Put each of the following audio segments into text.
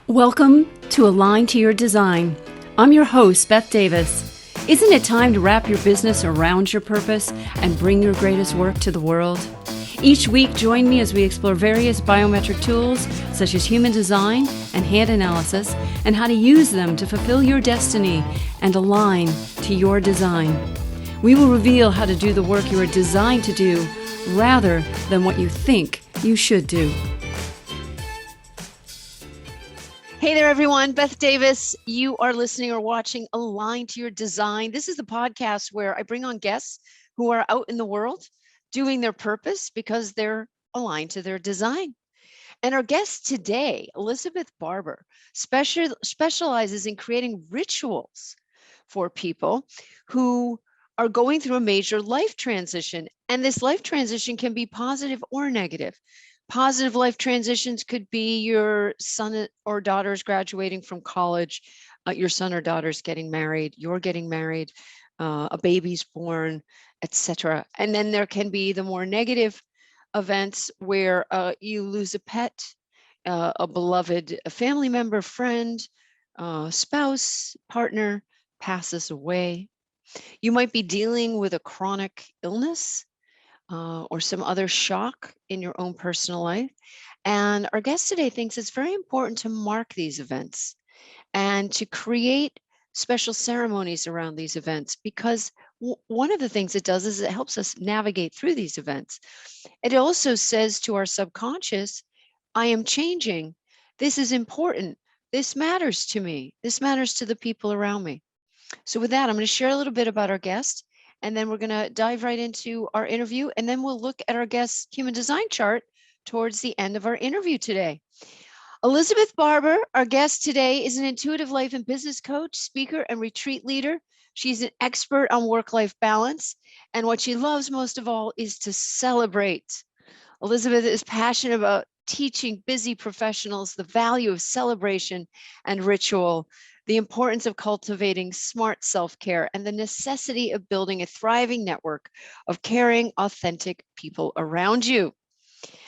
Welcome to Align to Your Design. I'm your host, Beth Davis. Isn't it time to wrap your business around your purpose and bring your greatest work to the world? Each week, join me as we explore various biometric tools such as human design and hand analysis and how to use them to fulfill your destiny and align to your design. We will reveal how to do the work you are designed to do rather than what you think you should do. Hey there, everyone. Beth Davis. You are listening or watching Align to Your Design. This is the podcast where I bring on guests who are out in the world doing their purpose because they're aligned to their design. And our guest today, Elizabeth Barber, specializes in creating rituals for people who are going through a major life transition. And this life transition can be positive or negative. Positive life transitions could be your son or daughter's graduating from college, your son or daughter's getting married, you're getting married, a baby's born, etc. And then there can be the more negative events where you lose a pet, a beloved a family member, friend, spouse, partner passes away. You might be dealing with a chronic illness or some other shock in your own personal life. And our guest today thinks it's very important to mark these events and to create special ceremonies around these events because one of the things it does is it helps us navigate through these events. It also says to our subconscious, I am changing. This is important. This matters to me. This matters to the people around me. So with that, I'm going to share a little bit about our guest, and then we're going to dive right into our interview, and then we'll look at our guest's human design chart towards the end of our interview today. Elizabeth Barber, our guest today, is an intuitive life and business coach, speaker, and retreat leader. She's an expert on work-life balance, and what she loves most of all is to celebrate. Elizabeth is passionate about teaching busy professionals the value of celebration and ritual, the importance of cultivating smart self-care, and the necessity of building a thriving network of caring, authentic people around you.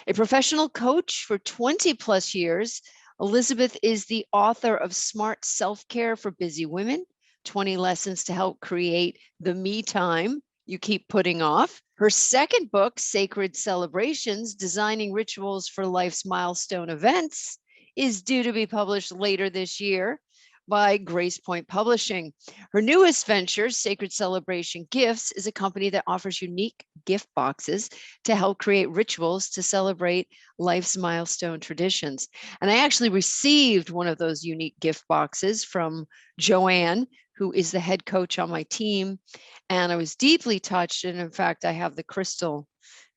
A professional coach for 20 plus years, Elizabeth is the author of Smart Self-Care for Busy Women, 20 Lessons to Help Create the Me Time You Keep Putting Off. Her second book, Sacred Celebrations, Designing Rituals for Life's Milestone Events, is due to be published later this year by Grace Point Publishing. Her newest venture, Sacred Celebration Gifts, is a company that offers unique gift boxes to help create rituals to celebrate life's milestone traditions. And I actually received one of those unique gift boxes from Joanne, who is the head coach on my team. And I was deeply touched. And in fact, I have the crystal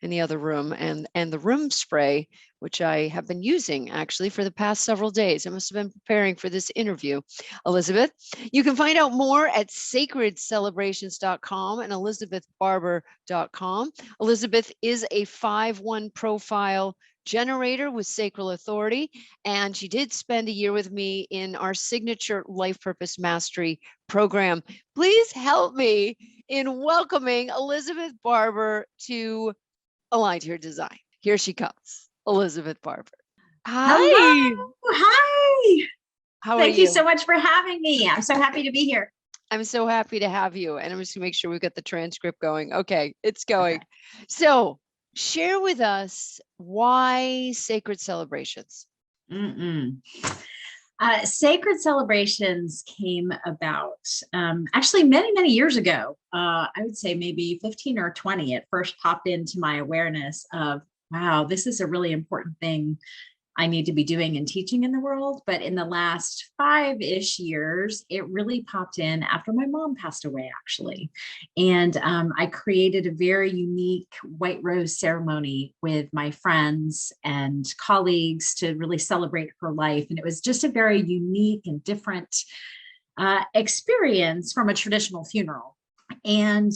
in the other room and the room spray, which I have been using actually for the past several days. I must have been preparing for this interview. Elizabeth, you can find out more at sacredcelebrations.com and elizabethbarber.com. Elizabeth is a 5-1 profile generator with sacral authority, and she did spend a year with me in our signature Life Purpose Mastery program. Please help me in welcoming Elizabeth Barber to Align to Your Design. Here she comes, Elizabeth Barber. Hi. Hello. Hi. How are Thank you? you so much for having me. I'm so happy to be here. I'm so happy to have you. And I'm just gonna make sure we've got the transcript going. Okay, it's going. Okay. So share with us why Sacred Celebrations. Sacred Celebrations came about actually many, many years ago. I would say maybe 15 or 20. It first popped into my awareness of, wow, this is a really important thing I need to be doing and teaching in the world. But in the last 5-ish years, it really popped in after my mom passed away, actually. And I created a very unique white rose ceremony with my friends and colleagues to really celebrate her life. And it was just a very unique and different experience from a traditional funeral. And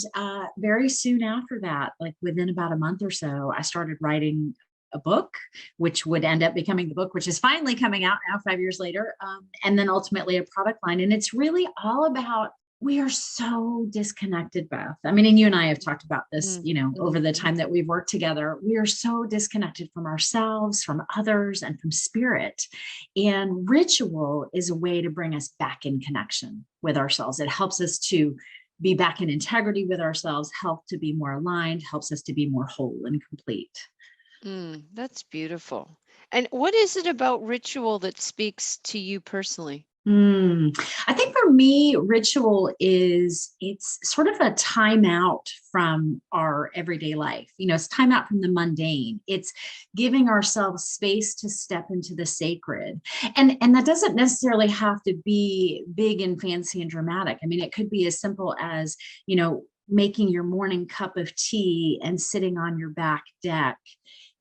very soon after that, like within about a month or so, I started writing a book, which would end up becoming the book, which is finally coming out now 5 years later. And then ultimately a product line. And it's really all about we are so disconnected, Beth. I mean, and you and I have talked about this, Mm, over the mhm, time that we've worked together. We are so disconnected from ourselves, from others, and from spirit. And ritual is a way to bring us back in connection with ourselves. It helps us to be back in integrity with ourselves, help to be more aligned, helps us to be more whole and complete. that's beautiful. And what is it about ritual that speaks to you personally? I think for me, ritual is it's sort of a time out from our everyday life. It's time out from the mundane. It's giving ourselves space to step into the sacred. And that doesn't necessarily have to be big and fancy and dramatic. I mean, it could be as simple as, making your morning cup of tea and sitting on your back deck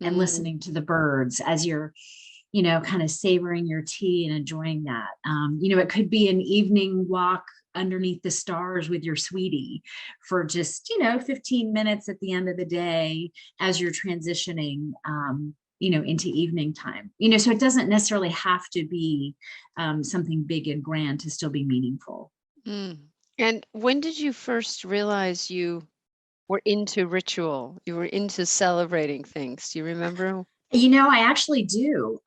and Mm, listening to the birds as you're kind of savoring your tea and enjoying that. It could be an evening walk underneath the stars with your sweetie for just, 15 minutes at the end of the day as you're transitioning, into evening time. So it doesn't necessarily have to be something big and grand to still be meaningful. mm. And when did you first realize you were into ritual? You were into celebrating things. Do you remember? I actually do.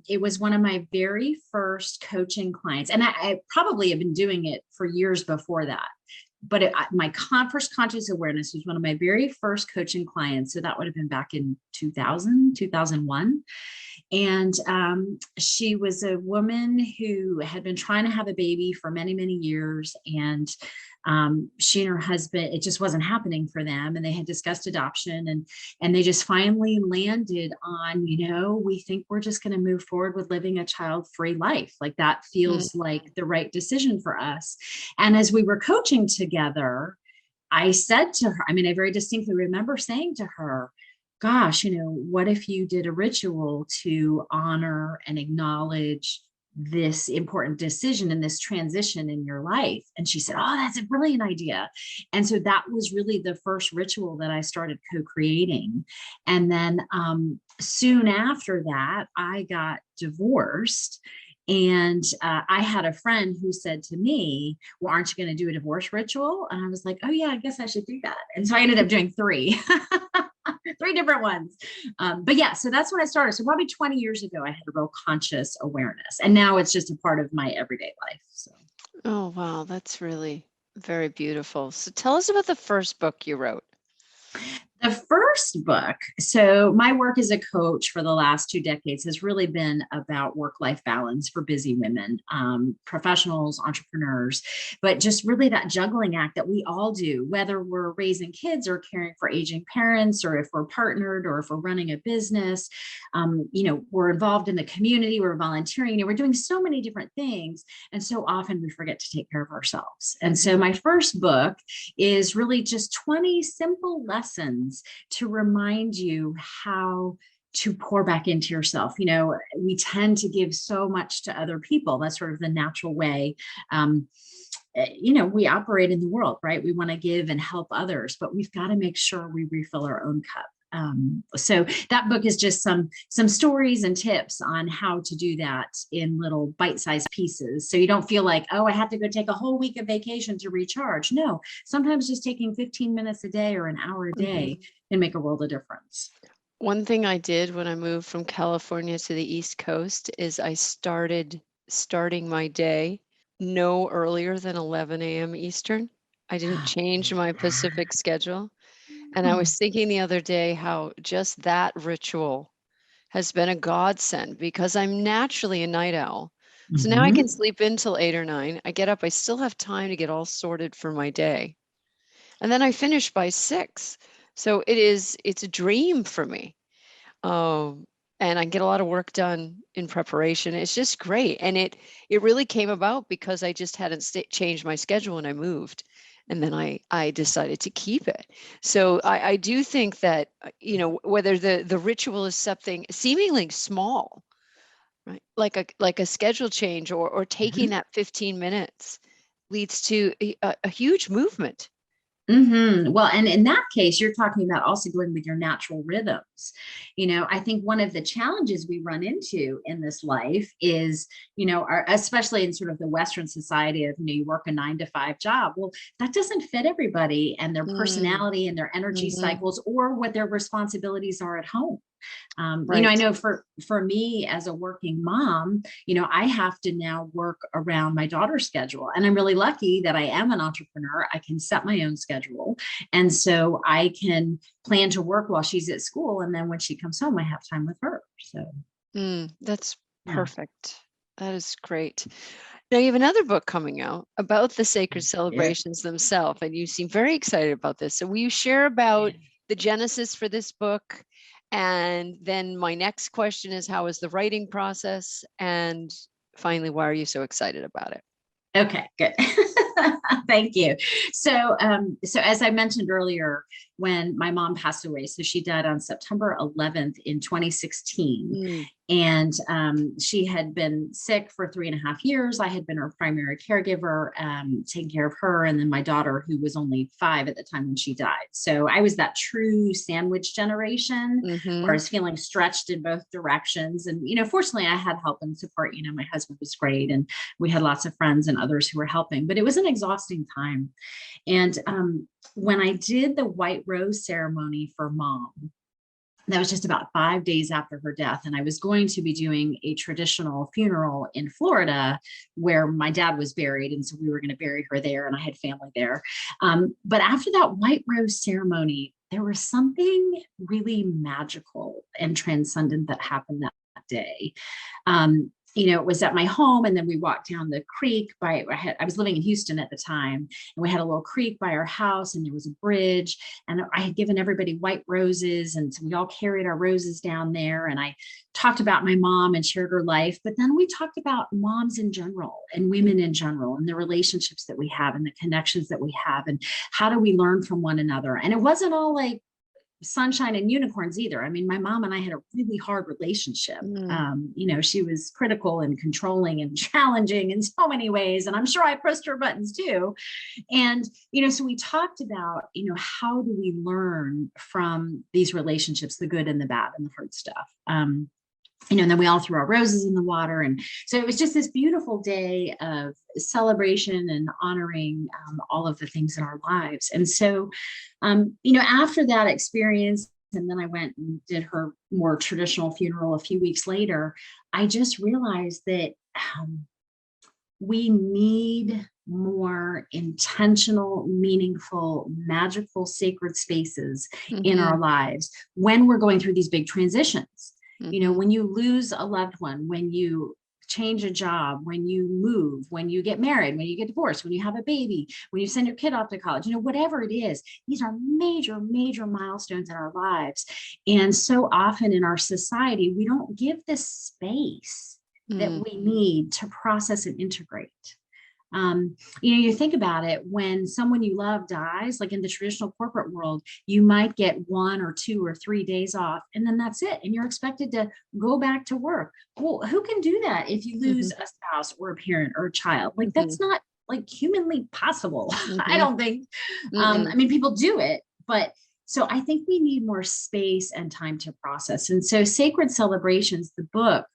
It was one of my very first coaching clients, and I probably have been doing it for years before that. But my first conscious awareness was one of my very first coaching clients. So that would have been back in 2000, 2001. And she was a woman who had been trying to have a baby for many, many years. And she and her husband, it just wasn't happening for them. And they had discussed adoption, and they just finally landed on, we think we're just going to move forward with living a child-free life. Like that Mm, feels like the right decision for us. And as we were coaching together, I said to her, I mean, I very distinctly remember saying to her, gosh, what if you did a ritual to honor and acknowledge this important decision and this transition in your life? And she said, oh, that's a brilliant idea. And so that was really the first ritual that I started co-creating. And then soon after that, I got divorced. And I had a friend who said to me, well, aren't you going to do a divorce ritual? And I was like, oh, yeah, I guess I should do that. And so I ended up doing three, three different ones. But yeah, so that's when I started. So probably 20 years ago, I had a real conscious awareness. And now it's just a part of my everyday life. So. oh, wow. That's really very beautiful. So tell us about the first book you wrote. The first book, so my work as a coach for the last 2 decades has really been about work-life balance for busy women, professionals, entrepreneurs, but just really that juggling act that we all do, whether we're raising kids or caring for aging parents, or if we're partnered, or if we're running a business. We're involved in the community, we're volunteering, we're doing so many different things. And so often we forget to take care of ourselves. And so Mhm. my first book is really just 20 simple lessons to remind you how to pour back into yourself. We tend to give so much to other people. That's sort of the natural way. We operate in the world, right? We want to give and help others, but we've got to make sure we refill our own cup. So that book is just some stories and tips on how to do that in little bite-sized pieces. So you don't feel like, oh, I have to go take a whole week of vacation to recharge. No, sometimes just taking 15 minutes a day or an hour a day Mhm. can make a world of difference. One thing I did when I moved from California to the East Coast is I starting my day no earlier than 11 a.m. Eastern. I didn't change my Pacific schedule. And I was thinking the other day how just that ritual has been a godsend because I'm naturally a night owl. So now I can Mhm. sleep in till 8 or 9. I get up, I still have time to get all sorted for my day. And then I finish by 6. So it's a dream for me. Um, and I get a lot of work done in preparation. It's just great. And it really came about because I just hadn't changed my schedule when I moved. And then I decided to keep it. So I do think that, whether the ritual is something seemingly small, right? Like a schedule change or taking Mhm. that 15 minutes leads to a huge movement. Well, and in that case, you're talking about also going with your natural rhythms. I think one of the challenges we run into in this life is, especially in sort of the Western society of, you work a 9 to 5 job. Well, that doesn't fit everybody and their Mm, personality and their energy mhm. cycles or what their responsibilities are at home. I Right. know for me as a working mom, I have to now work around my daughter's schedule. And I'm really lucky that I am an entrepreneur. I can set my own schedule. And so I can plan to work while she's at school. And then when she comes home, I have time with her. So That's yeah. perfect. That is great. Now you have another book coming out about the sacred Yeah. celebrations themselves, and you seem very excited about this. So will you share about the genesis for this book? And then my next question is, how is the writing process? And finally, why are you so excited about it? Okay, good. Thank you. So as I mentioned earlier, when my mom passed away, so she died on September 11th in 2016. Mm, And she had been sick for 3.5 years. I had been her primary caregiver, taking care of her, and then my daughter, who was only 5 at the time when she died. So I was that true sandwich generation where I mm-hmm. was feeling stretched in both directions. And, fortunately, I had help and support. My husband was great, and we had lots of friends and others who were helping, but it was an exhausting time. And when I did the white rose ceremony for mom, that was just about 5 days after her death. And I was going to be doing a traditional funeral in Florida where my dad was buried. And so we were going to bury her there, and I had family there. But after that white rose ceremony, there was something really magical and transcendent that happened that day. It was at my home, and then we walked down the creek I was living in Houston at the time, and we had a little creek by our house, and there was a bridge, and I had given everybody white roses. And so we all carried our roses down there. And I talked about my mom and shared her life. But then we talked about moms in general and women in general and the relationships that we have and the connections that we have and how do we learn from one another. And it wasn't all like sunshine and unicorns either. I mean, my mom and I had a really hard relationship. Mm, She was critical and controlling and challenging in so many ways. And I'm sure I pressed her buttons too. And, so we talked about, how do we learn from these relationships, the good and the bad and the hard stuff. And then we all threw our roses in the water. And so it was just this beautiful day of celebration and honoring all of the things in our lives. And so, after that experience, and then I went and did her more traditional funeral a few weeks later, I just realized that we need more intentional, meaningful, magical, sacred spaces in mm-hmm, our lives when we're going through these big transitions. mm-hmm, When you lose a loved one, when you change a job, when you move, when you get married, when you get divorced, when you have a baby, when you send your kid off to college, whatever it is, these are major, major milestones in our lives. And so often in our society, we don't give this space that mm, we need to process and integrate. You think about it, when someone you love dies, like in the traditional corporate world, you might get 1 or 2 or 3 days off, and then that's it. And you're expected to go back to work. Well, who can do that if you mm-hmm, lose a spouse or a parent or a child? Like, mm-hmm, that's not like humanly possible. I mm-hmm, don't think. mm-mm, People do it, but so I think we need more space and time to process. And so Sacred Celebrations, the book,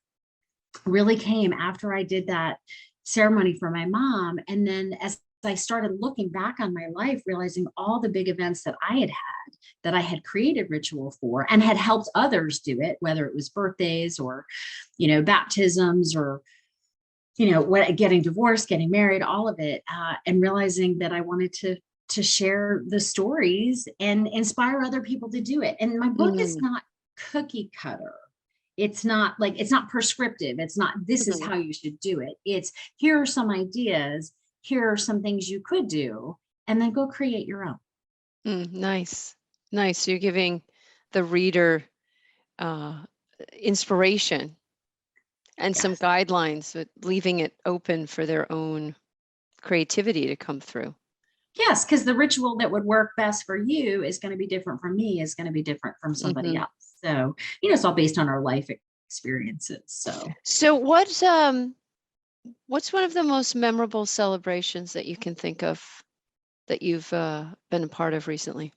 really came after I did that ceremony for my mom. And then as I started looking back on my life, realizing all the big events that I had had, that I had created ritual for and had helped others do it, whether it was birthdays or, baptisms or, getting divorced, getting married, all of it, and realizing that I wanted to share the stories and inspire other people to do it. And my book is mm, not cookie cutter. It's not prescriptive. It's not, this is mm-hmm. how you should do it. It's, here are some ideas. Here are some things you could do, and then go create your own. Nice. Nice. So you're giving the reader uh, inspiration and some Yes. guidelines, but leaving it open for their own creativity to come through. Yes, because the ritual that would work best for you is going to be different from me, is going to be different from somebody Hmm. else. So, it's all based on our life experiences. So, So what's one of the most memorable celebrations that you can think of? that you've been a part of recently?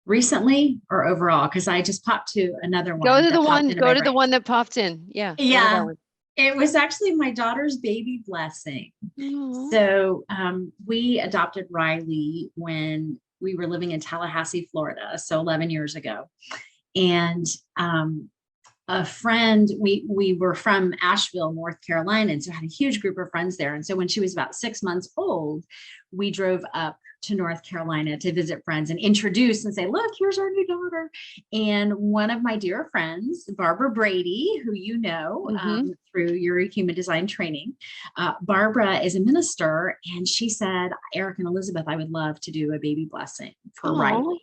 Recently or overall? Because I just popped to another Go one to the that popped one, into go my to the brain. one that popped in. Yeah, go to that Yeah, one. it was actually my daughter's baby blessing. Aw. So we adopted Riley when we were living in Tallahassee, Florida, so 11 years ago. And a friend, we were from Asheville, North Carolina, and so had a huge group of friends there. And so when she was about 6 months old, we drove up to North Carolina to visit friends and introduce and say, look, here's our new daughter. And one of my dear friends, Barber Brady, who you know Mm-hmm. through your human design training, Barbara is a minister, and she said, Eric and Elizabeth, I would love to do a baby blessing for Oh. Riley.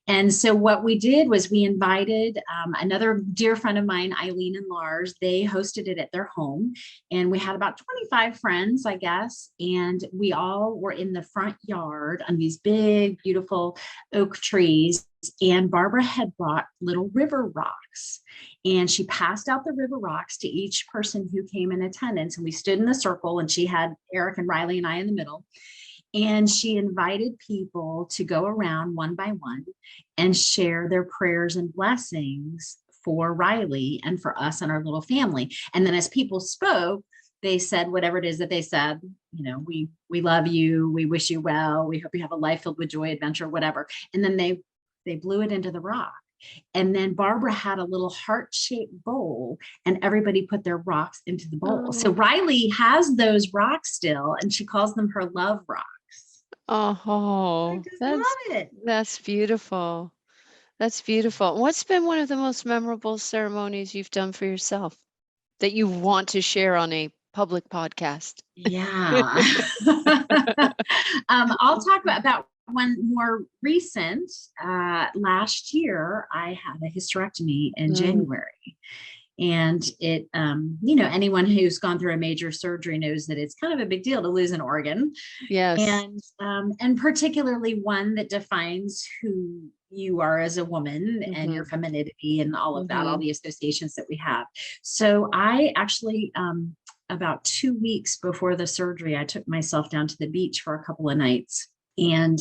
And so what we did was we invited another dear friend of mine, Eileen and Lars. They hosted it at their home, and we had about 25 friends, I guess. And we all were in the front yard on these big, beautiful oak trees. And Barbara had brought little river rocks, and she passed out the river rocks to each person who came in attendance. And we stood in the circle, and she had Eric and Riley and I in the middle. And she invited people to go around one by one and share their prayers and blessings for Riley and for us and our little family. And then as people spoke, they said whatever it is that they said, we love you, we wish you well, we hope you have a life filled with joy, adventure, whatever. And then they blew it into the rock. And then Barbara had a little heart-shaped bowl, and everybody put their rocks into the bowl. So Oh. Riley has those rocks still, and she calls them her love rocks. I Oh, just that's love it. that's beautiful. That's beautiful. What's been one of the most memorable ceremonies you've done for yourself that you want to share on a public podcast? Yeah. I'll talk about one more recent. Last year, I had a hysterectomy in Mm, January. And it, anyone who's gone through a major surgery knows that it's kind of a big deal to lose an organ. yes. And particularly one that defines who you are as a woman and your Mm-hmm. femininity and all of that, all Mm-hmm. the associations that we have. So I actually, about 2 weeks before the surgery, I took myself down to the beach for a couple of nights. And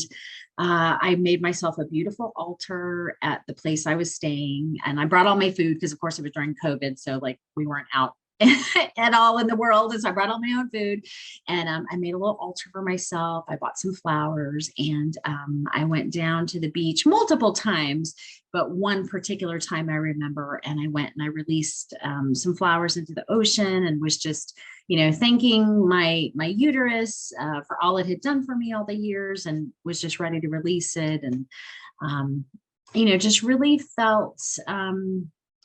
I made myself a beautiful altar at the place I was staying. And I brought all my food because, of course, it was during COVID. So, like, we weren't out at all in the world. And so I brought all my own food, and I made a little altar for myself. I bought some flowers, and I went down to the beach multiple times. But one particular time I remember, and I went and I released some flowers into the ocean and was just, thanking my uterus for all it had done for me all the years, and was just ready to release it. And, just really felt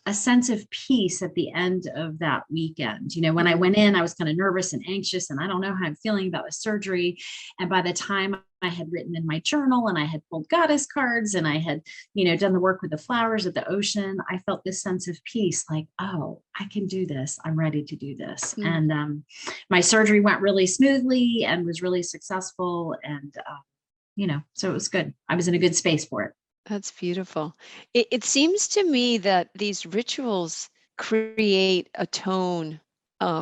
a sense of peace at the end of that weekend. When I went in, I was kind of nervous and anxious, and I don't know how I'm feeling about the surgery. And by the time I had written in my journal, and I had pulled goddess cards, and I had, done the work with the flowers at the ocean, I felt this sense of peace, like, oh, I can do this. I'm ready to do this. Mm. And my surgery went really smoothly and was really successful. And, so it was good. I was in a good space for it. That's beautiful. It seems to me that these rituals create a tone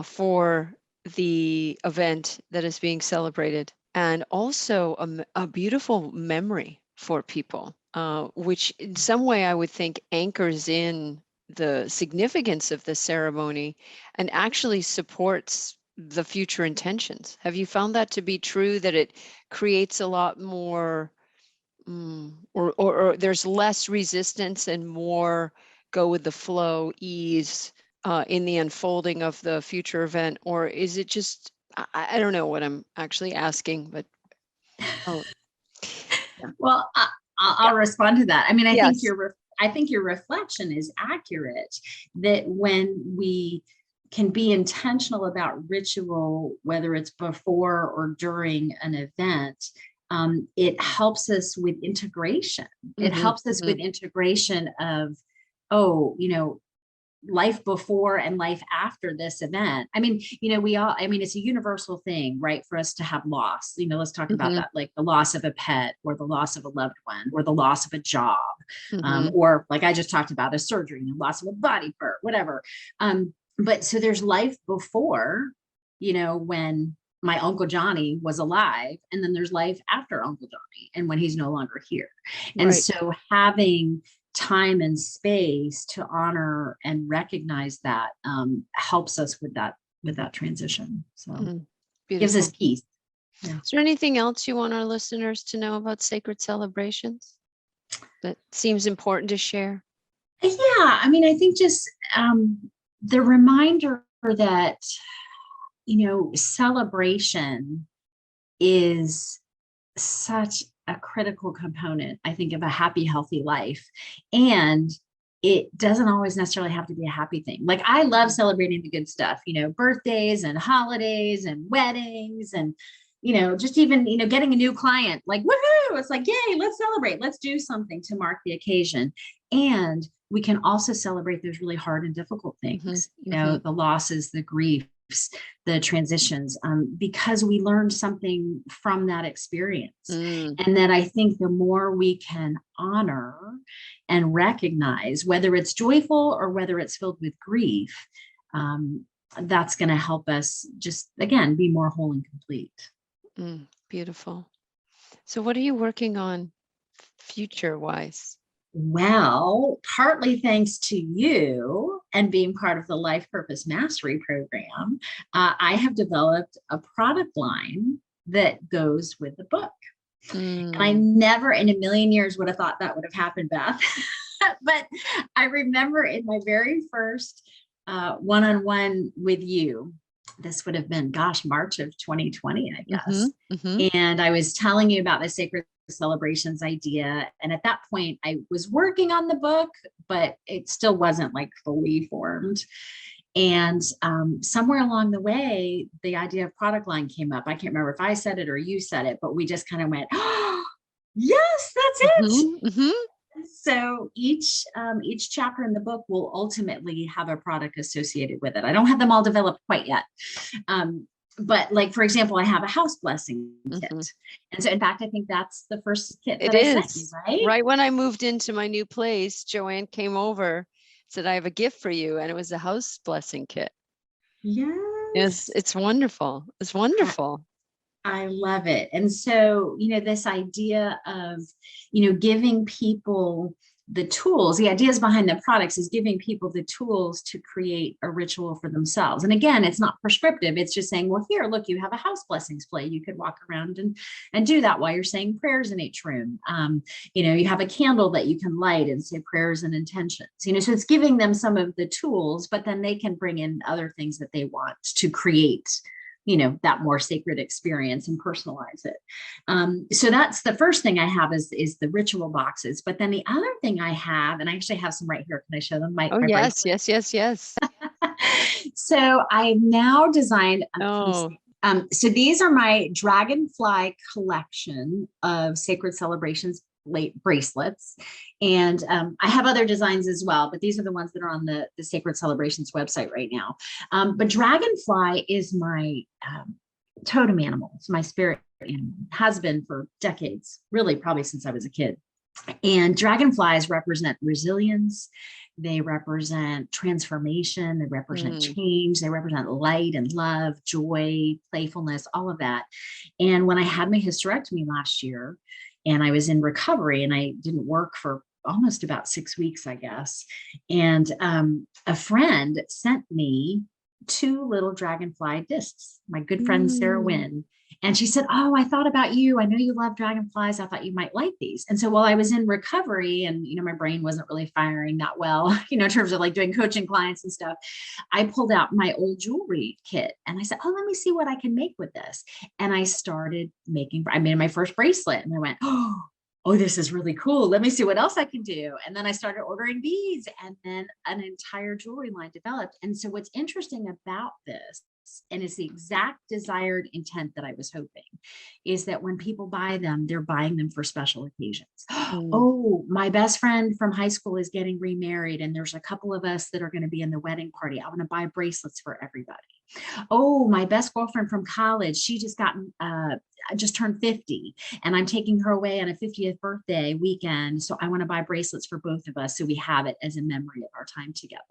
for the event that is being celebrated, and also a beautiful memory for people, which in some way I would think anchors in the significance of the ceremony and actually supports the future intentions. Have you found that to be true, that it creates a lot more or there's less resistance and more go with the flow, ease in the unfolding of the future event? Or is it just, I don't know what I'm actually asking, but oh, yeah. Well, Yeah. I'll respond to that. I mean, Yes. I think your reflection is accurate, that when we can be intentional about ritual, whether it's before or during an event, it helps us with integration. It Hmm. helps us Hmm. with integration of, oh, life before and life after this event. I mean, it's a universal thing, right? For us to have loss, let's talk about Hmm. that, like the loss of a pet, or the loss of a loved one, or the loss of a job, Hmm. or like I just talked about, a surgery, loss of a body part, whatever. But so there's life before, when my Uncle Johnny was alive, and then there's life after Uncle Johnny and when he's no longer here. And Right. so having time and space to honor and recognize that helps us with that transition. So gives us Beautiful. peace. Yeah. Is there anything else you want our listeners to know about sacred celebrations that seems important to share? Yeah, I mean, I think just the reminder that, celebration is such a critical component, I think, of a happy, healthy life. And it doesn't always necessarily have to be a happy thing. Like, I love celebrating the good stuff, birthdays and holidays and weddings and, just even, getting a new client, like, woohoo, it's like, yay, let's celebrate. Let's do something to mark the occasion. And we can also celebrate those really hard and difficult things, the losses, the griefs, the transitions, because we learned something from that experience. And that I think the more we can honor and recognize, whether it's joyful or whether it's filled with grief, that's going to help us just, again, be more whole and complete. Beautiful. So what are you working on future-wise? Well, partly thanks to you and being part of the Life Purpose Mastery program, I have developed a product line that goes with the book. And I never in a million years would have thought that would have happened, Beth. But I remember in my very first one-on-one with you, this would have been, March of 2020, I guess. And I was telling you about the sacred celebrations idea. And at that point, I was working on the book, but it still wasn't like fully formed. And somewhere along the way, the idea of product line came up. I can't remember if I said it or you said it, but we just kind of went, oh, yes, that's it. So each chapter in the book will ultimately have a product associated with it. I don't have them all developed quite yet. But like, for example, I have a house blessing kit. And so in fact, I think that's the first kit that I sent you, right? Right when I moved into my new place, Joanne came over, said, I have a gift for you. And it was a house blessing kit. Yes, it's wonderful. It's wonderful. I love it. And so, this idea of, giving people the tools, the ideas behind the products is giving people the tools to create a ritual for themselves. And again, it's not prescriptive. It's just saying, well, here, look, you have a house blessings plate. You could walk around and do that while you're saying prayers in each room. You have a candle that you can light and say prayers and intentions, so it's giving them some of the tools, but then they can bring in other things that they want to create that more sacred experience and personalize it. So that's the first thing I have is the ritual boxes. But then the other thing I have, and I actually have some right here. Can I show them? My yes. So I've now designed. So these are my Dragonfly collection of sacred celebrations bracelets. And I have other designs as well, but these are the ones that are on the Sacred Celebrations website right now. But Dragonfly is my totem animal. It's my spirit animal. Has been for decades, really probably since I was a kid. And dragonflies represent resilience. They represent transformation. They represent change. They represent light and love, joy, playfulness, all of that. And when I had my hysterectomy last year, and I was in recovery and I didn't work for almost about 6 weeks, I guess. And a friend sent me 2 little dragonfly discs, my good friend, Sarah Wynn. And she said, oh, I thought about you. I know you love dragonflies. I thought you might like these. And so while I was in recovery and, my brain wasn't really firing that well, in terms of like doing coaching clients and stuff, I pulled out my old jewelry kit and I said, oh, let me see what I can make with this. And I started I made my first bracelet and I went, oh, this is really cool. Let me see what else I can do. And then I started ordering beads and then an entire jewelry line developed. And so what's interesting about this, and it's the exact desired intent that I was hoping, is that when people buy them, they're buying them for special occasions. Oh, my best friend from high school is getting remarried and there's a couple of us that are going to be in the wedding party. I want to buy bracelets for everybody. Oh, my best girlfriend from college, she just got just turned 50 and I'm taking her away on a 50th birthday weekend. So I want to buy bracelets for both of us so we have it as a memory of our time together.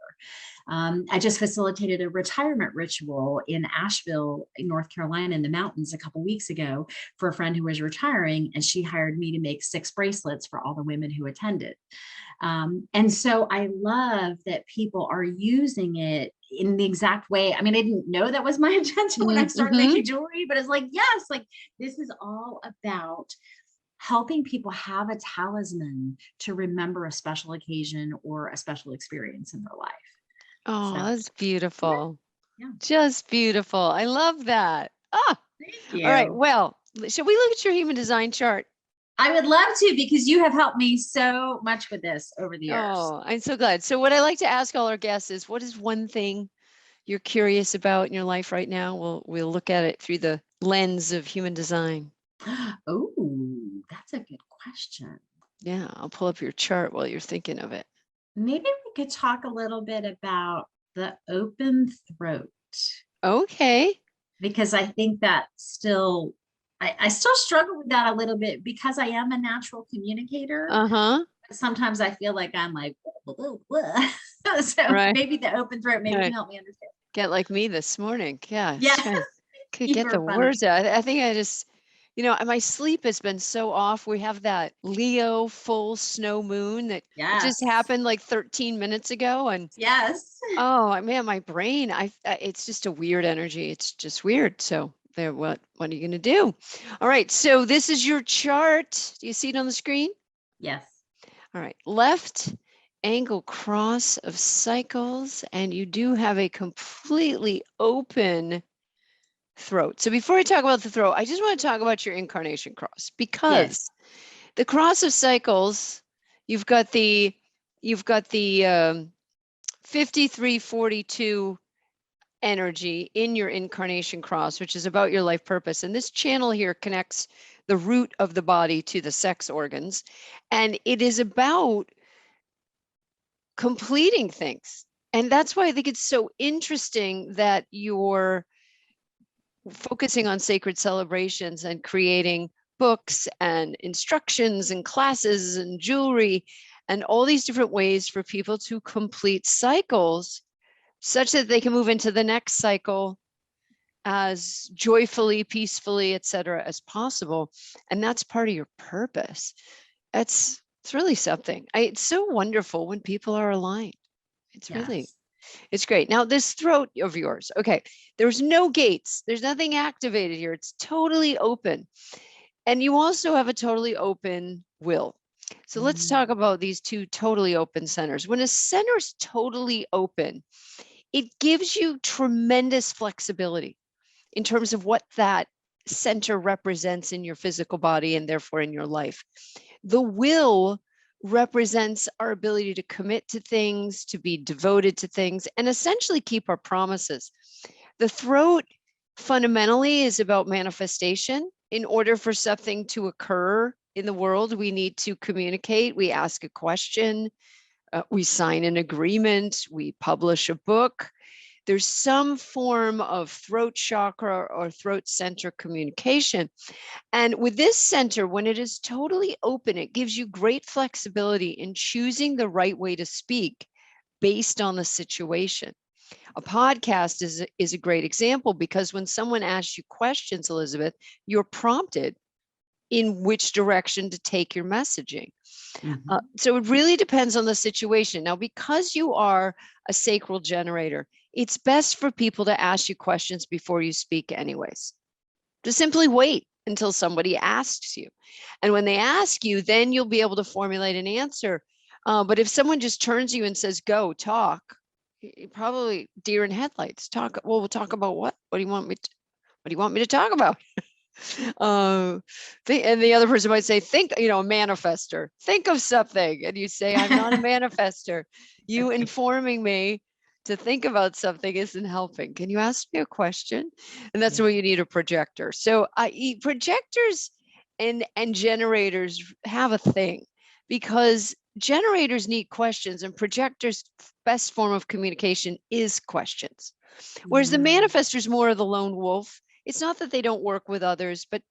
I just facilitated a retirement ritual in Asheville, in North Carolina, in the mountains a couple weeks ago for a friend who was retiring, and she hired me to make 6 bracelets for all the women who attended. And so I love that people are using it in the exact way. I mean, I didn't know that was my intention when I started making jewelry, but it's like, yes, like this is all about helping people have a talisman to remember a special occasion or a special experience in their life. Oh, So, that's beautiful. yeah. Just beautiful. I love that. Ah, Thank you. all right. Well, shall we look at your human design chart? I would love to, because you have helped me so much with this over the years. Oh, I'm so glad. So what I like to ask all our guests is, what is one thing you're curious about in your life right now? We'll look at it through the lens of human design. Oh, that's a good question. Yeah, I'll pull up your chart while you're thinking of it. Maybe we could talk a little bit about the open throat. Okay. Because I think that still, I still struggle with that a little bit because I am a natural communicator. Uh-huh. Sometimes I feel like I'm like, whoa, whoa. So right. maybe the open throat maybe right. can help me understand. Get like me this morning. Yeah. Yeah. Could get the funny. words out. I think I just, my sleep has been so off. We have that Leo full snow moon that it just happened like 13 minutes ago. And yes. Oh man, my brain, it's just a weird energy. It's just weird. So there, what are you going to do? All right. So this is your chart. Do you see it on the screen? Yes. All right. Left angle cross of cycles. And you do have a completely open throat. So before I talk about the throat, I just want to talk about your incarnation cross, because the cross of cycles, you've got the 5342 energy in your incarnation cross, which is about your life purpose. And this channel here connects the root of the body to the sex organs. And it is about completing things. And that's why I think it's so interesting that you're focusing on sacred celebrations and creating books and instructions and classes and jewelry and all these different ways for people to complete cycles such that they can move into the next cycle as joyfully, peacefully, etc., as possible. And that's part of your purpose. It's really something. It's so wonderful when people are aligned. It's really, it's great. Now this throat of yours, okay, there's no gates. There's nothing activated here. It's totally open. And you also have a totally open will. So let's talk about these two totally open centers. When a center is totally open, it gives you tremendous flexibility in terms of what that center represents in your physical body and therefore in your life. The will represents our ability to commit to things, to be devoted to things, and essentially keep our promises. The throat fundamentally is about manifestation. In order for something to occur in the world, we need to communicate. We ask a question, we sign an agreement, we publish a book. There's some form of throat chakra or throat center communication. And with this center, when it is totally open, it gives you great flexibility in choosing the right way to speak based on the situation. A podcast is a great example, because when someone asks you questions, Elizabeth, you're prompted in which direction to take your messaging. So it really depends on the situation. Now, because you are a sacral generator, it's best for people to ask you questions before you speak anyways. Just simply wait until somebody asks you. And when they ask you, then you'll be able to formulate an answer. But if someone just turns to you and says, go talk, probably deer in headlights. Talk. Well, we'll talk about what? What do you want me to talk about? And the other person might say, think, a manifester, think of something. And you say, I'm not a manifester. You informing me to think about something isn't helping. Can you ask me a question? And that's where you need a projector. So projectors and generators have a thing, because generators need questions, and projectors' best form of communication is questions. Whereas the manifestor is more of the lone wolf. It's not that they don't work with others, but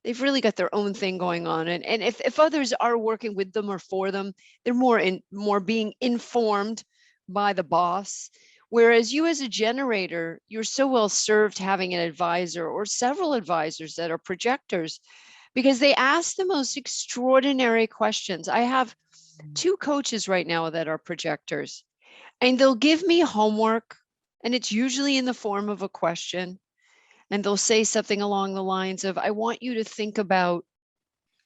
They've really got their own thing going on. And if others are working with them or for them, they're more being informed by the boss. Whereas you as a generator, you're so well served having an advisor or several advisors that are projectors, because they ask the most extraordinary questions. I have 2 coaches right now that are projectors, and they'll give me homework, and it's usually in the form of a question. And they'll say something along the lines of, I want you to think about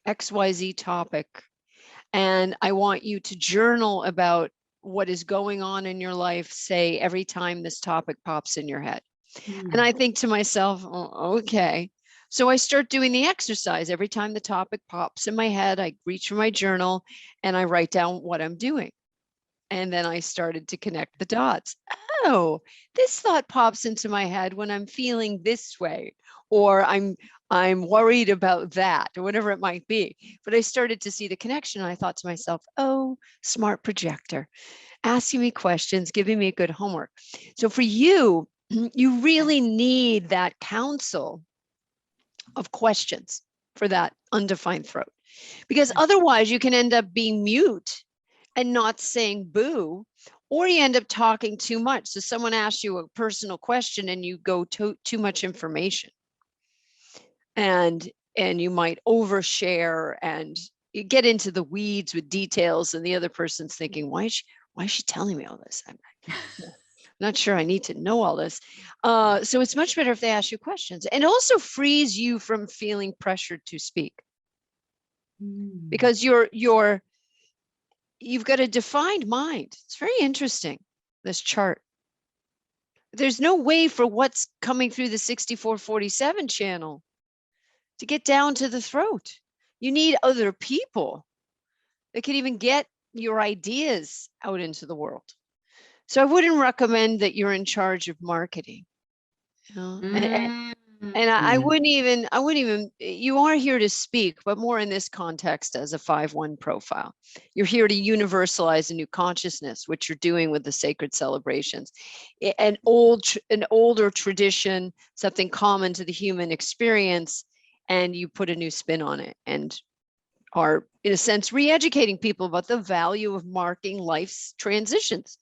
XYZ topic, and I want you to journal about what is going on in your life, say, every time this topic pops in your head. And I think to myself, oh, okay. So I start doing the exercise. Every time the topic pops in my head, I reach for my journal and I write down what I'm doing. And then I started to connect the dots. Oh, this thought pops into my head when I'm feeling this way, or I'm worried about that, or whatever it might be. But I started to see the connection. And I thought to myself, oh, smart projector, asking me questions, giving me good homework. So for you, you really need that counsel of questions for that undefined throat, because otherwise you can end up being mute and not saying boo, or you end up talking too much. So someone asks you a personal question and you go to too much information, and you might overshare and you get into the weeds with details, and the other person's thinking, why is she telling me all this? I'm not sure I need to know all this. So it's much better if they ask you questions, and also frees you from feeling pressured to speak, because you've got a defined mind. It's very interesting, this chart. There's no way for what's coming through the 6447 channel to get down to the throat. You need other people that can even get your ideas out into the world. So I wouldn't recommend that you're in charge of marketing. You know? And I wouldn't even, you are here to speak, but more in this context as a 5-1 profile. You're here to universalize a new consciousness, which you're doing with the sacred celebrations. An older tradition, something common to the human experience, and you put a new spin on it and are, in a sense, re-educating people about the value of marking life's transitions.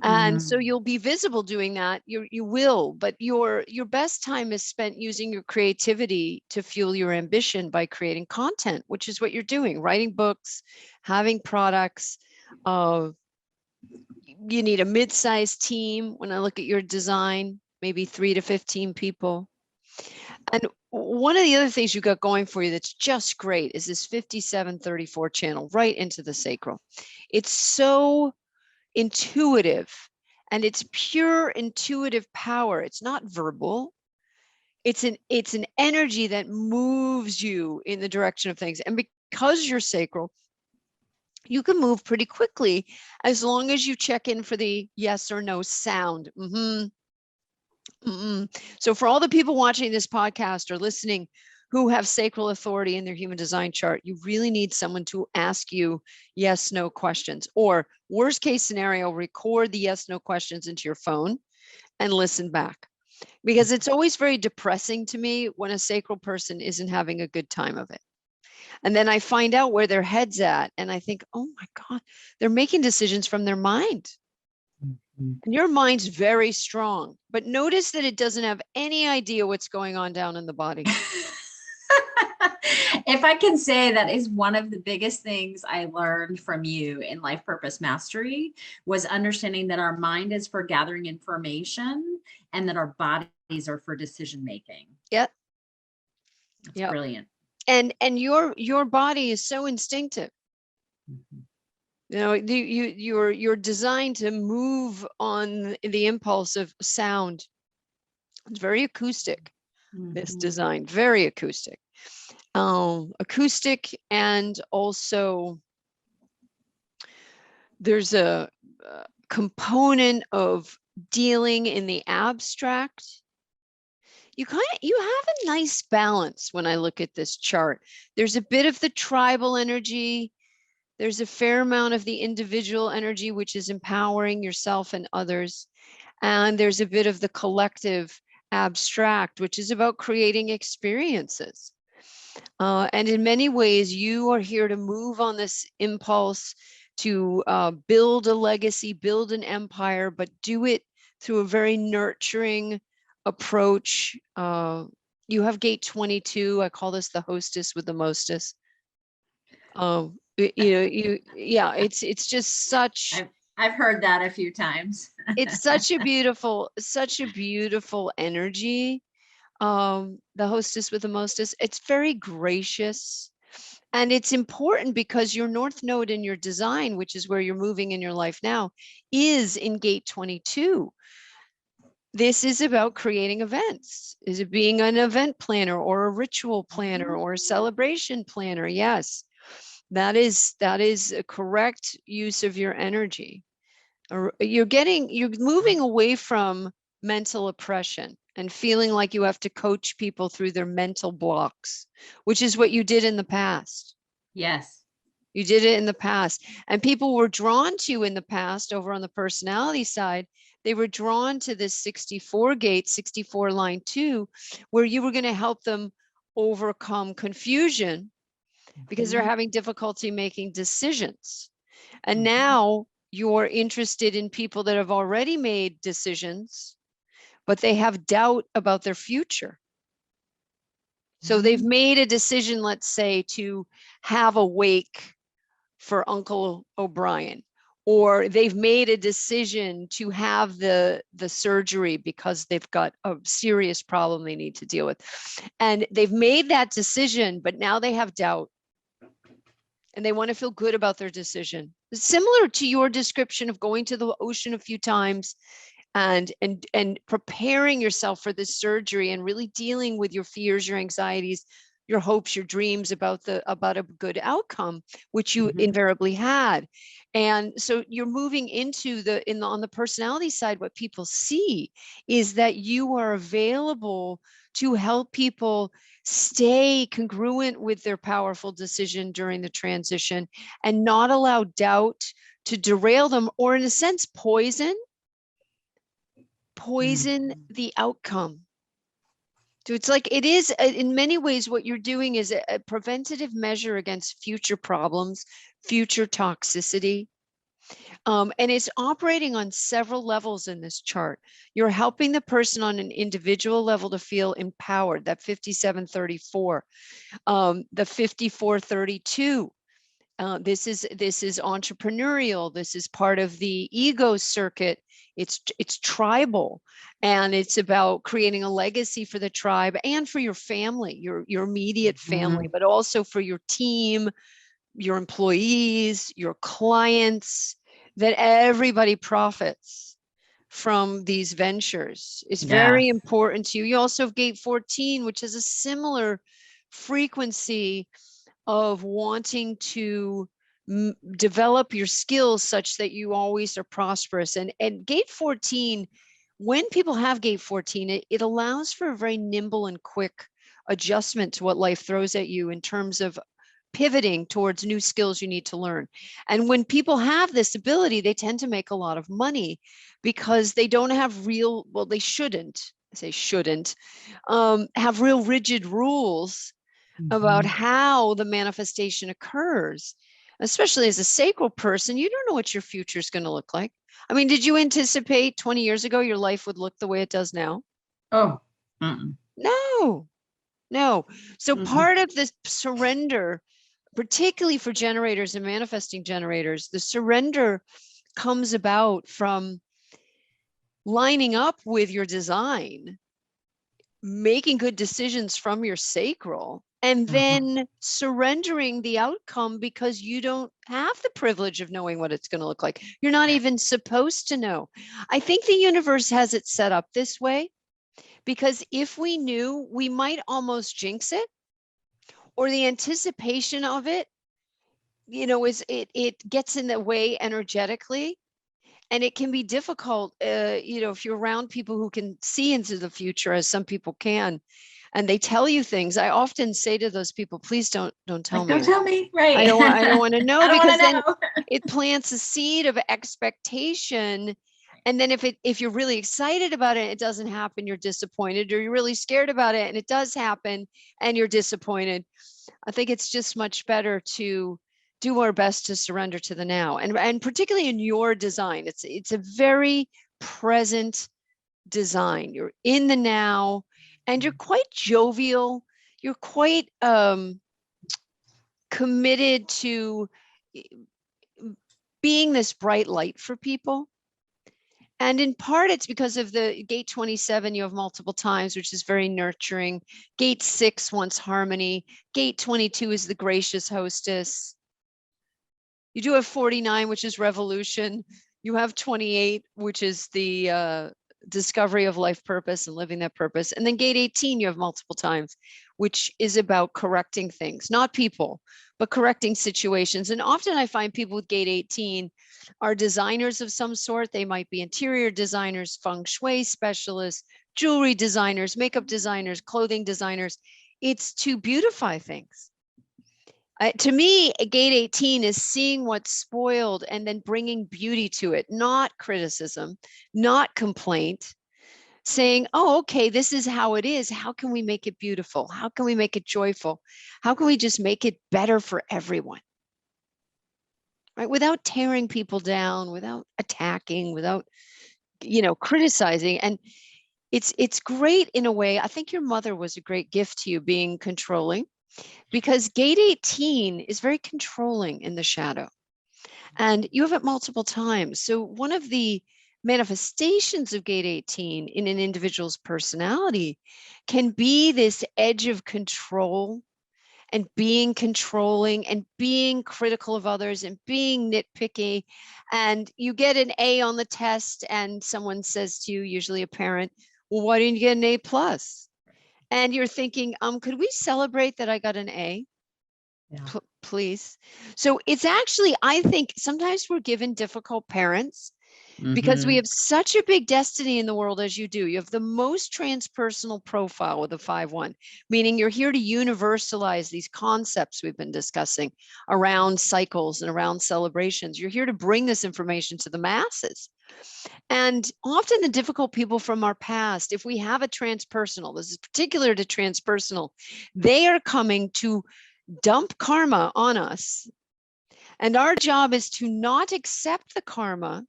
And so you'll be visible doing that. You will, but your best time is spent using your creativity to fuel your ambition by creating content, which is what you're doing, writing books, having products. You need a mid-sized team. When I look at your design, maybe 3 to 15 people. And one of the other things you got going for you that's just great is this 5734 channel right into the sacral. It's so intuitive, and it's pure intuitive power. It's not verbal. It's an energy that moves you in the direction of things. And because you're sacral, you can move pretty quickly as long as you check in for the yes or no sound. So for all the people watching this podcast or listening who have sacral authority in their human design chart, you really need someone to ask you yes, no questions, or worst case scenario, record the yes, no questions into your phone and listen back. Because it's always very depressing to me when a sacral person isn't having a good time of it. And then I find out where their head's at, and I think, oh my God, they're making decisions from their mind. And your mind's very strong, but notice that it doesn't have any idea what's going on down in the body. If I can say, that is one of the biggest things I learned from you in Life Purpose Mastery, was understanding that our mind is for gathering information and that our bodies are for decision making. Yep. That's brilliant. And your body is so instinctive. You know, you're designed to move on the impulse of sound. It's very acoustic. This design, very acoustic. Acoustic, and also there's a component of dealing in the abstract. You have a nice balance when I look at this chart. There's a bit of the tribal energy. There's a fair amount of the individual energy, which is empowering yourself and others. And there's a bit of the collective abstract, which is about creating experiences. And in many ways, you are here to move on this impulse to build a legacy, build an empire, but do it through a very nurturing approach. You have gate 22. I call this the hostess with the mostest. Yeah, it's just such, I've heard that a few times. it's such a beautiful energy. The hostess with the mostest, it's very gracious. And it's important because your north node in your design, which is where you're moving in your life now, is in gate 22. This is about creating events. Is it being an event planner or a ritual planner or a celebration planner? Yes, that is a correct use of your energy. You're moving away from mental oppression and feeling like you have to coach people through their mental blocks, which is what you did in the past. Yes. You did it in the past. And people were drawn to you in the past over on the personality side. They were drawn to this 64 gate, 64 line 2, where you were going to help them overcome confusion because they're having difficulty making decisions. And now you're interested in people that have already made decisions, but they have doubt about their future. So they've made a decision, let's say, to have a wake for Uncle O'Brien, or they've made a decision to have the surgery because they've got a serious problem they need to deal with. And they've made that decision, but now they have doubt and they want to feel good about their decision. Similar to your description of going to the ocean a few times and preparing yourself for this surgery and really dealing with your fears, your anxieties, your hopes, your dreams about a good outcome, which you invariably had. And so you're moving into on the personality side, what people see is that you are available to help people stay congruent with their powerful decision during the transition and not allow doubt to derail them, or in a sense, poison the outcome. So it's like, it is in many ways what you're doing is a preventative measure against future problems, future toxicity. And it's operating on several levels in this chart. You're helping the person on an individual level to feel empowered, that 5734, the 5432. This is entrepreneurial. This is part of the ego circuit. It's tribal, and it's about creating a legacy for the tribe and for your family, your immediate family, but also for your team, your employees, your clients, that everybody profits from these ventures. It's very important to you. You also have gate 14, which is a similar frequency of wanting to develop your skills such that you always are prosperous. And gate 14, when people have gate 14, it allows for a very nimble and quick adjustment to what life throws at you in terms of pivoting towards new skills you need to learn. And when people have this ability, they tend to make a lot of money because they don't have they shouldn't, I say shouldn't, have real rigid rules about how the manifestation occurs. Especially as a sacral person, you don't know what your future is going to look like. I mean, did you anticipate 20 years ago your life would look the way it does now? Oh, no. So part of this surrender, particularly for generators and manifesting generators, the surrender comes about from lining up with your design, making good decisions from your sacral, and then surrendering the outcome because you don't have the privilege of knowing what it's going to look like. You're not even supposed to know. I think the universe has it set up this way because if we knew, we might almost jinx it, or the anticipation of it, it gets in the way energetically. And it can be difficult, if you're around people who can see into the future, as some people can, and they tell you things. I often say to those people, please don't tell me. Don't tell me, right? I don't want to know, I don't because wanna then know. it plants a seed of expectation And then if you're really excited about it, it doesn't happen, you're disappointed, or you're really scared about it and it does happen and you're disappointed. I think it's just much better to do our best to surrender to the now. And particularly in your design, it's a very present design. You're in the now and you're quite jovial. You're quite committed to being this bright light for people. And in part, it's because of the gate 27, you have multiple times, which is very nurturing. Gate 6 wants harmony. Gate 22 is the gracious hostess. You do have 49, which is revolution. You have 28, which is the discovery of life purpose and living that purpose. And then gate 18, you have multiple times, which is about correcting things, not people, but correcting situations. And often I find people with gate 18 are designers of some sort. They might be interior designers, feng shui specialists, jewelry designers, makeup designers, clothing designers. It's to beautify things. To me, gate 18 is seeing what's spoiled and then bringing beauty to it, not criticism, not complaint, saying, oh, okay, this is how it is. How can we make it beautiful? How can we make it joyful? How can we just make it better for everyone? Right? Without tearing people down, without attacking, without, criticizing. And it's great in a way. I think your mother was a great gift to you, being controlling, because gate 18 is very controlling in the shadow. And you have it multiple times. So one of the manifestations of gate 18 in an individual's personality can be this edge of control and being controlling and being critical of others and being nitpicky. And you get an A on the test and someone says to you, usually a parent, well, why didn't you get an A plus? And you're thinking, could we celebrate that I got an A? Yeah. Please. So it's actually, I think sometimes we're given difficult parents because we have such a big destiny in the world as you do. You have the most transpersonal profile with a 5-1, meaning you're here to universalize these concepts we've been discussing around cycles and around celebrations. You're here to bring this information to the masses. And often the difficult people from our past, if we have a transpersonal, this is particular to transpersonal, they are coming to dump karma on us. And our job is to not accept the karma,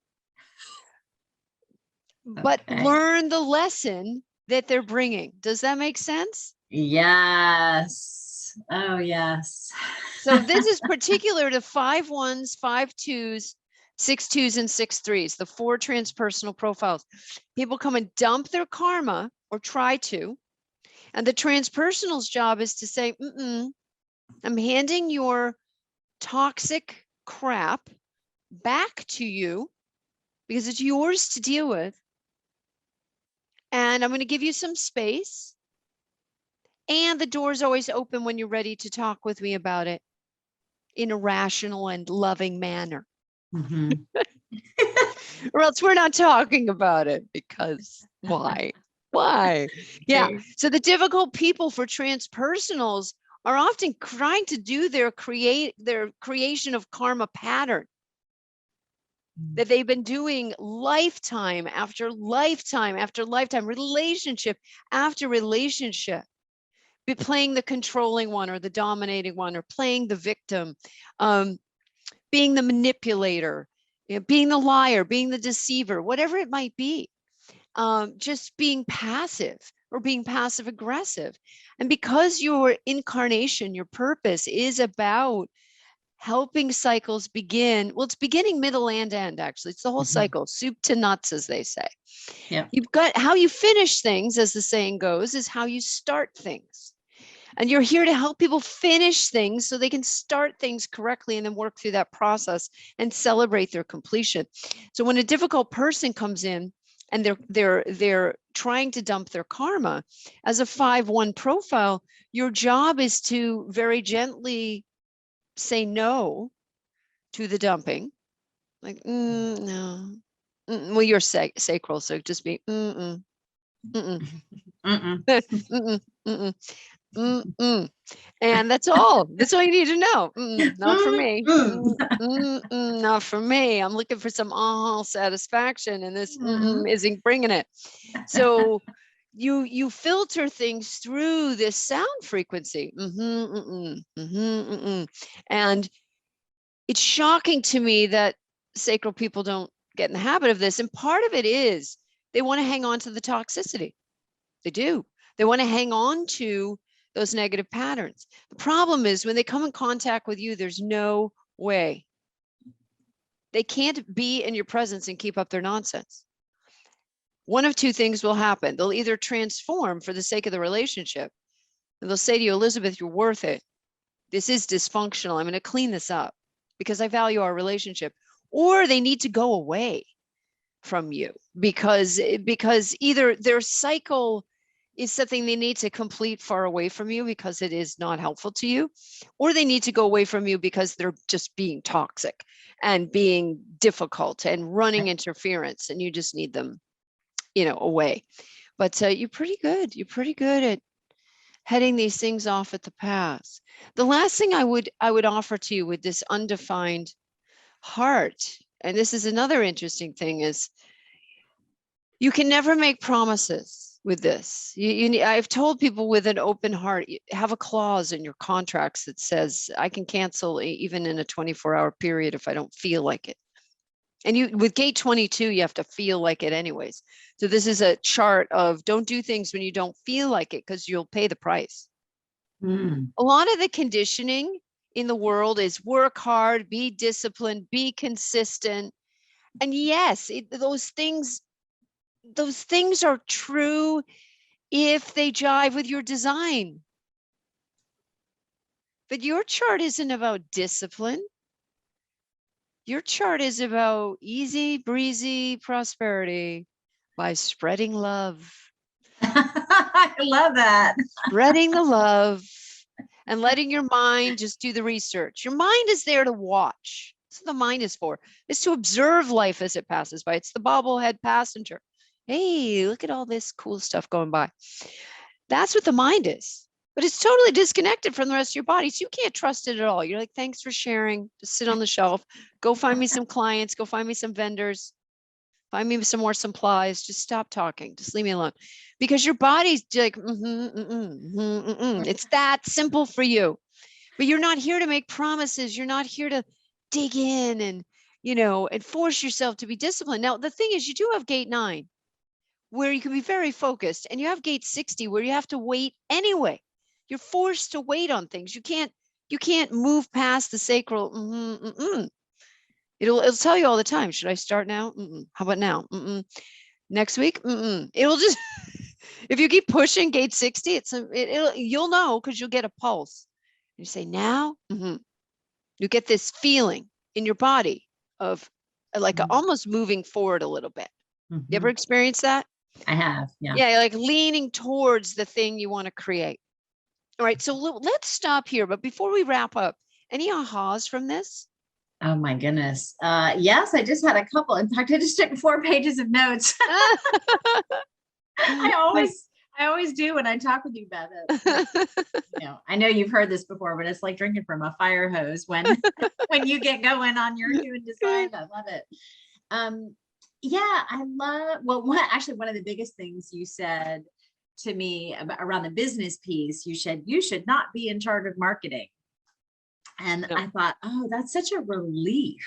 but learn the lesson that they're bringing. Does that make sense? Yes. Oh, yes. So this is particular to 5-1s, 5-2s, 6-2s, and 6-3s, the 4 transpersonal profiles. People come and dump their karma or try to. And the transpersonal's job is to say, I'm handing your toxic crap back to you because it's yours to deal with. And I'm going to give you some space. And the door's always open when you're ready to talk with me about it in a rational and loving manner. Or else we're not talking about it, because why? Why? Yeah. So the difficult people for transpersonals are often trying to do their creation of karma pattern that they've been doing lifetime after lifetime after lifetime, relationship after relationship, be playing the controlling one or the dominating one, or playing the victim, being the manipulator, being the liar, being the deceiver, whatever it might be, just being passive or being passive aggressive. And because your incarnation, your purpose is about helping cycles begin. Well, it's beginning, middle, and end, actually. It's the whole cycle, soup to nuts, as they say. Yeah. You've got how you finish things, as the saying goes, is how you start things. And you're here to help people finish things so they can start things correctly and then work through that process and celebrate their completion. So when a difficult person comes in and they're trying to dump their karma, as a 5-1 profile, your job is to very gently say no to the dumping, like no, well, you're sacral, so just be And that's all. That's all you need to know. Not for me. Not for me. I'm looking for some satisfaction, and this isn't bringing it. So you filter things through this sound frequency. And it's shocking to me that sacral people don't get in the habit of this. And part of it is they want to hang on to the toxicity. They do. They want to hang on to those negative patterns. The problem is when they come in contact with you, there's no way. They can't be in your presence and keep up their nonsense. One of two things will happen. They'll either transform for the sake of the relationship, and they'll say to you, Elizabeth, you're worth it. This is dysfunctional. I'm going to clean this up because I value our relationship. Or they need to go away from you because either their cycle is something they need to complete far away from you because it is not helpful to you, or they need to go away from you because they're just being toxic and being difficult and running interference, and you just need them, away. But you're pretty good. You're pretty good at heading these things off at the pass. The last thing I would offer to you with this undefined heart, and this is another interesting thing, is you can never make promises with this. I've told people with an open heart, you have a clause in your contracts that says I can cancel even in a 24-hour period if I don't feel like it. And you, with gate 22, you have to feel like it anyways. So this is a chart of don't do things when you don't feel like it because you'll pay the price. A lot of the conditioning in the world is work hard, be disciplined, be consistent. And yes, those things are true if they jive with your design. But your chart isn't about discipline. Your chart is about easy breezy prosperity by spreading love. I love that. Spreading the love and letting your mind just do the research. Your mind is there to watch. That's what the mind is for. It's to observe life as it passes by. It's the bobblehead passenger. Hey, look at all this cool stuff going by. That's what the mind is. But it's totally disconnected from the rest of your body. So you can't trust it at all. You're like, thanks for sharing. Just sit on the shelf. Go find me some clients. Go find me some vendors. Find me some more supplies. Just stop talking. Just leave me alone. Because your body's like, it's that simple for you. But you're not here to make promises. You're not here to dig in and, and force yourself to be disciplined. Now, the thing is, you do have gate 9, where you can be very focused. And you have gate 60, where you have to wait anyway. You're forced to wait on things. You can't move past the sacral. It'll tell you all the time. Should I start now? How about now? Next week? It'll just, if you keep pushing gate 60, you'll know because you'll get a pulse. You say now, you get this feeling in your body of like almost moving forward a little bit. You ever experience that? I have. Yeah. Yeah, like leaning towards the thing you want to create. All right, so let's stop here. But before we wrap up, any ahas from this? Oh my goodness. Yes, I just had a couple. In fact, I just took 4 pages of notes. I always do when I talk with you about it. I know you've heard this before, but it's like drinking from a fire hose when when you get going on your human design. I love it. I love, one of the biggest things you said to me around the business piece, you said you should not be in charge of marketing. And I thought, oh, that's such a relief,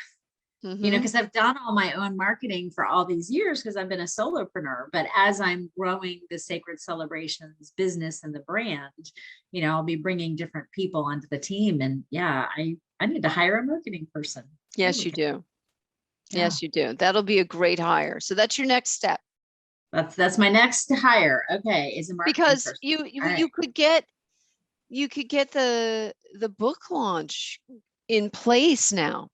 because I've done all my own marketing for all these years because I've been a solopreneur. But as I'm growing the Sacred Celebrations business and the brand, I'll be bringing different people onto the team. And I need to hire a marketing person. Yes, you do. Yes, you do. That'll be a great hire. So that's your next step. That's my next hire. Okay, is a marketing because person. you could get the book launch in place now.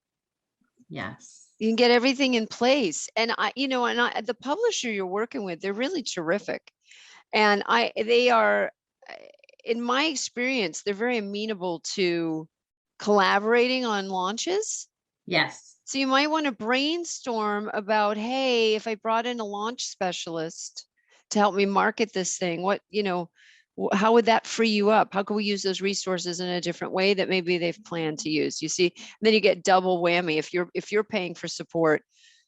Yes. You can get everything in place. And the publisher you're working with, they're really terrific. And they are, in my experience, they're very amenable to collaborating on launches. Yes. So you might want to brainstorm about, hey, if I brought in a launch specialist to help me market this thing, what How would that free you up? How can we use those resources in a different way that maybe they've planned to use? You see, then you get double whammy. If you're paying for support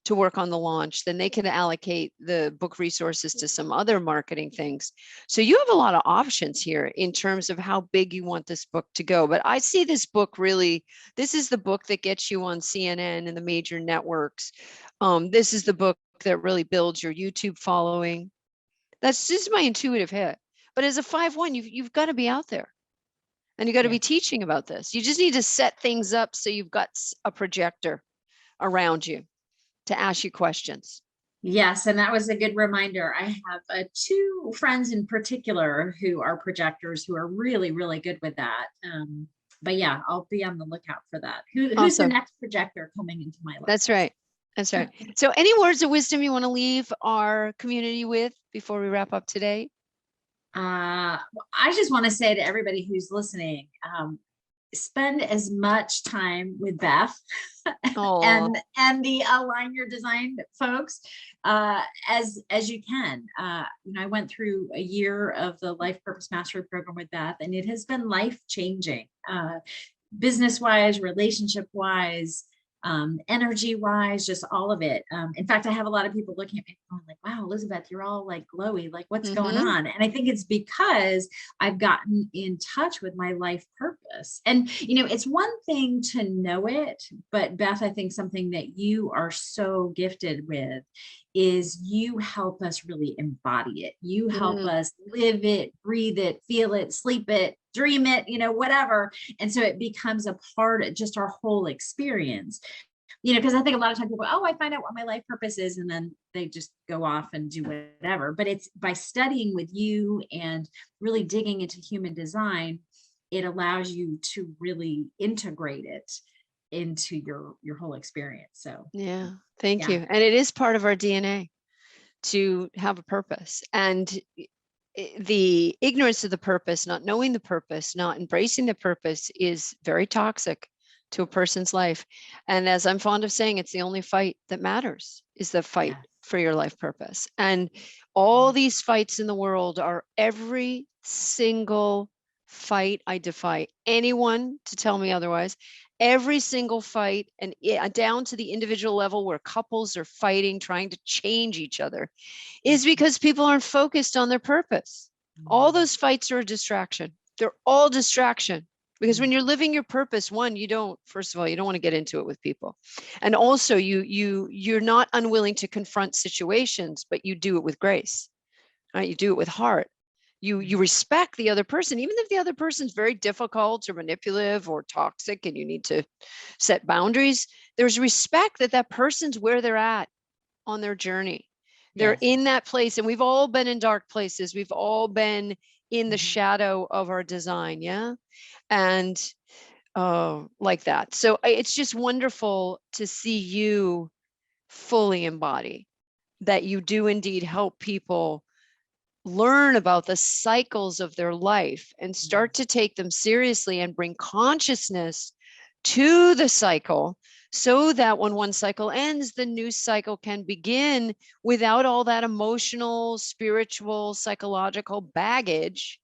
to work on the launch, then they can allocate the book resources to some other marketing things. So you have a lot of options here in terms of how big you want this book to go. But I see this book really, this is the book that gets you on CNN and the major networks. This is the book that really builds your YouTube following. That's just my intuitive hit. But as a 5-1, you've got to be out there and you got to be teaching about this. You just need to set things up so you've got a projector around you to ask you questions. Yes, and that was a good reminder. I have two friends in particular who are projectors who are really, really good with that. But yeah, I'll be on the lookout for that. Who's the next projector coming into my life? That's right. That's right. So any words of wisdom you want to leave our community with before we wrap up today? I just want to say to everybody who's listening, spend as much time with Beth and the Align Your Design folks as you can. I went through a year of the Life Purpose Mastery program with Beth, and it has been life changing, business wise, relationship wise, energy wise, just all of it. In fact, I have a lot of people looking at me going like, wow, Elizabeth, you're all like glowy, like what's going on? And I think it's because I've gotten in touch with my life purpose. And, it's one thing to know it, but Beth, I think something that you are so gifted with is you help us really embody it. You help us live it, breathe it, feel it, sleep it, dream it, whatever. And so it becomes a part of just our whole experience, because I think a lot of times people go, oh, I find out what my life purpose is, and then they just go off and do whatever. But it's by studying with you and really digging into human design, it allows you to really integrate it into your whole experience. So yeah, thank you. And it is part of our DNA to have a purpose. And the ignorance of the purpose, not knowing the purpose, not embracing the purpose is very toxic to a person's life. And as I'm fond of saying, it's the only fight that matters, is the fight for your life purpose. And all these fights in the world are every single fight. I defy anyone to tell me otherwise. Every single fight, and down to the individual level where couples are fighting, trying to change each other, is because people aren't focused on their purpose. All those fights are a distraction. They're all distraction. Because when you're living your purpose, first of all, you don't want to get into it with people. And also you're not unwilling to confront situations, but you do it with grace, right? You do it with heart. You respect the other person, even if the other person's very difficult or manipulative or toxic and you need to set boundaries. There's respect that person's where they're at on their journey. They're in that place, and we've all been in dark places. We've all been in the shadow of our design. Yeah. And like that. So it's just wonderful to see you fully embody that you do indeed help people learn about the cycles of their life and start to take them seriously and bring consciousness to the cycle so that when one cycle ends, the new cycle can begin without all that emotional, spiritual, psychological baggage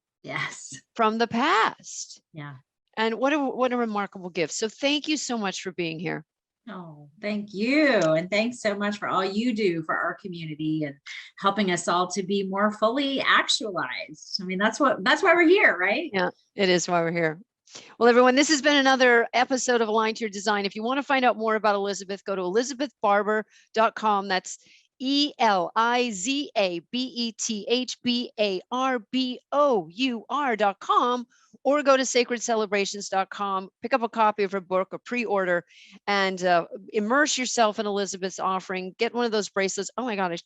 from the past. Yeah. And what a remarkable gift. So thank you so much for being here. Oh, thank you. And thanks so much for all you do for our community and helping us all to be more fully actualized. I mean, that's why we're here, right? Yeah, it is why we're here. Well, everyone, this has been another episode of Align to Your Design. If you want to find out more about Elizabeth, go to elizabethbarbour.com. That's ELIZABETHBARBOUR.com, or go to sacredcelebrations.com, pick up a copy of her book, a pre-order, and immerse yourself in Elizabeth's offering. Get one of those bracelets. Oh my God, I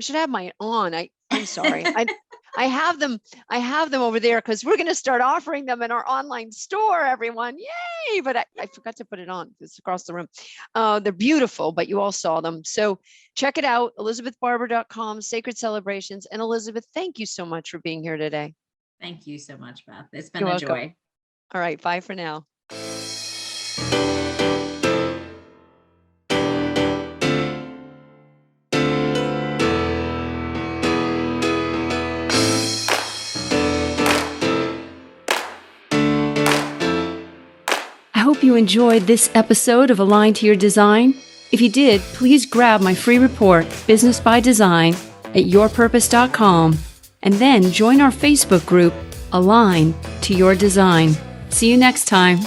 should have mine on. I'm sorry. I have them over there because we're going to start offering them in our online store, everyone. Yay. But I forgot to put it on. It's across the room. They're beautiful, but you all saw them. So check it out. elizabethbarbour.com, Sacred Celebrations. And Elizabeth, thank you so much for being here today. Thank you so much, Beth. It's been a joy. All right. Bye for now. hope you enjoyed this episode of Align to Your Design. If you did, please grab my free report, Business by Design, at yourpurpose.com, and then join our Facebook group, Align to Your Design. See you next time.